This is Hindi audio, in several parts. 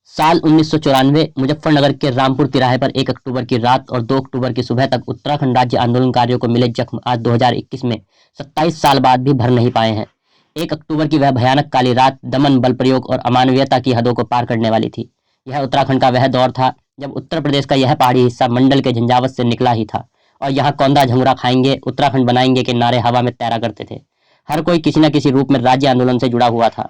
साल 1994 मुजफ्फरनगर के रामपुर तिराहे पर 1 अक्टूबर की रात और 2 अक्टूबर की सुबह तक उत्तराखंड राज्य आंदोलनकारियों को मिले जख्म आज 2021 में 27 साल बाद भी भर नहीं पाए हैं। 1 अक्टूबर की वह भयानक काली रात दमन, बल प्रयोग और अमानवीयता की हदों को पार करने वाली थी। यह उत्तराखंड का वह दौर था जब उत्तर प्रदेश का यह पहाड़ी हिस्सा मंडल के झंझावत से निकला ही था और यहाँ कौंधा झंगुरा खाएंगे, उत्तराखंड बनाएंगे के नारे हवा में तैरा करते थे। हर कोई किसी न किसी रूप में राज्य आंदोलन से जुड़ा हुआ था।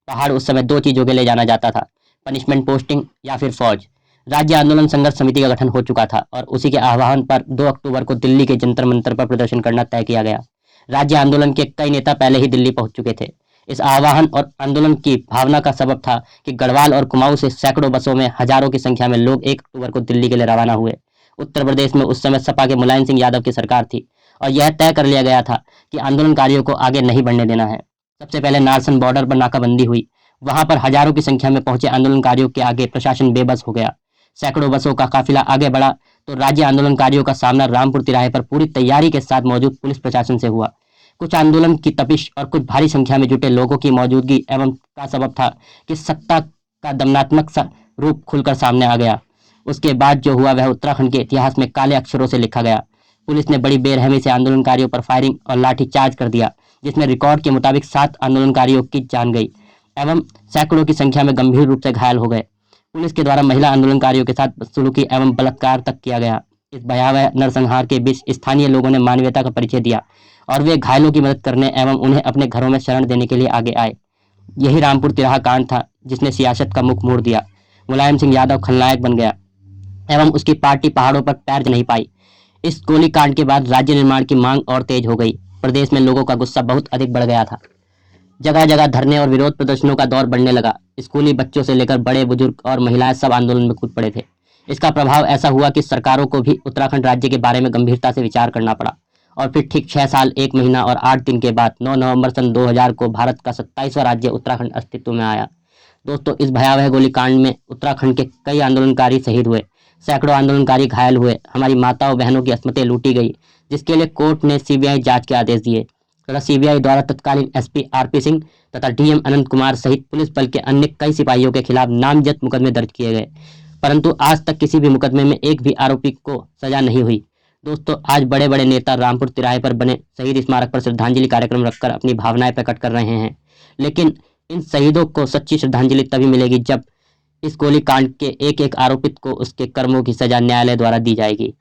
पहाड़ उस समय दो चीजों के लिए जाना जाता था, पनिशमेंट पोस्टिंग या फिर फौज। राज्य आंदोलन संघर्ष समिति का गठन हो चुका था और उसी के आह्वान पर 2 अक्टूबर को दिल्ली के जंतर मंतर पर प्रदर्शन करना तय किया गया। राज्य आंदोलन के कई नेता पहले ही दिल्ली पहुंच चुके थे। इस आह्वान और आंदोलन की भावना का सबब था कि गढ़वाल और कुमाऊं से सैकड़ों बसों में हजारों की संख्या में लोग 1 अक्टूबर को दिल्ली के लिए रवाना हुए। उत्तर प्रदेश में उस समय सपा के मुलायम सिंह यादव की सरकार थी और यह तय कर लिया गया था कि आंदोलनकारियों को आगे नहीं बढ़ने देना है। सबसे पहले नारसन बॉर्डर पर नाकाबंदी हुई। वहां पर हजारों की संख्या में पहुंचे आंदोलनकारियों के आगे प्रशासन बेबस हो गया। सैकड़ों बसों का काफिला आगे बढ़ा तो राज्य आंदोलनकारियों का सामना रामपुर तिराहे पर पूरी तैयारी के साथ मौजूद पुलिस प्रशासन से हुआ। कुछ आंदोलन की तपिश और कुछ भारी संख्या में जुटे लोगों की मौजूदगी एवं का सबब था कि सत्ता का दमनात्मक रूप खुलकर सामने आ गया। उसके बाद जो हुआ वह उत्तराखंड के इतिहास में काले अक्षरों से लिखा गया। पुलिस ने बड़ी बेरहमी से आंदोलनकारियों पर फायरिंग और लाठीचार्ज कर दिया, जिसमें रिकॉर्ड के मुताबिक 7 आंदोलनकारियों की जान गई एवं सैकड़ों की संख्या में गंभीर रूप से घायल हो गए। पुलिस के द्वारा महिला आंदोलनकारियों के साथ बदसलूकी एवं बलात्कार तक किया गया। इस भयावह नरसंहार के बीच स्थानीय लोगों ने मानवता का परिचय दिया और वे घायलों की मदद करने एवं उन्हें अपने घरों में शरण देने के लिए आगे आए। यही रामपुर तिराहा कांड था जिसने सियासत का मुख मोड़ दिया। मुलायम सिंह यादव खलनायक बन गया एवं उसकी पार्टी पहाड़ों पर पैर नहीं पाई। इस गोली कांड के बाद राज्य निर्माण की मांग और तेज हो गई। प्रदेश में लोगों का गुस्सा बहुत अधिक बढ़ गया था। जगह जगह धरने और विरोध प्रदर्शनों का दौर बढ़ने लगा। स्कूली बच्चों से लेकर बड़े बुजुर्ग और महिलाएं सब आंदोलन में कूद पड़े थे। इसका प्रभाव ऐसा हुआ कि सरकारों को भी उत्तराखंड राज्य के बारे में गंभीरता से विचार करना पड़ा और फिर ठीक 6 साल 1 महीना और 8 दिन के बाद 9 नवंबर सन 2000 को भारत का 27वां राज्य उत्तराखंड अस्तित्व में आया। दोस्तों, इस भयावह गोलीकांड में उत्तराखंड के कई आंदोलनकारी शहीद हुए, सैकड़ों आंदोलनकारी घायल हुए, हमारी माताओं बहनों की अस्मतें लूटी गई, जिसके लिए कोर्ट ने सीबीआई जांच के आदेश दिए तथा सीबीआई द्वारा तत्कालीन एसपी आरपी सिंह तथा डीएम अनंत कुमार सहित पुलिस बल के अन्य कई सिपाहियों के खिलाफ नामजद मुकदमे दर्ज किए गए, परंतु आज तक किसी भी मुकदमे में एक भी आरोपी को सजा नहीं हुई। दोस्तों, आज बड़े बड़े नेता रामपुर तिराहे पर बने शहीद स्मारक पर श्रद्धांजलि कार्यक्रम रखकर अपनी भावनाएं प्रकट कर रहे हैं, लेकिन इन शहीदों को सच्ची श्रद्धांजलि तभी मिलेगी जब इस गोलीकांड के एक एक आरोपित को उसके कर्मों की सजा न्यायालय द्वारा दी जाएगी।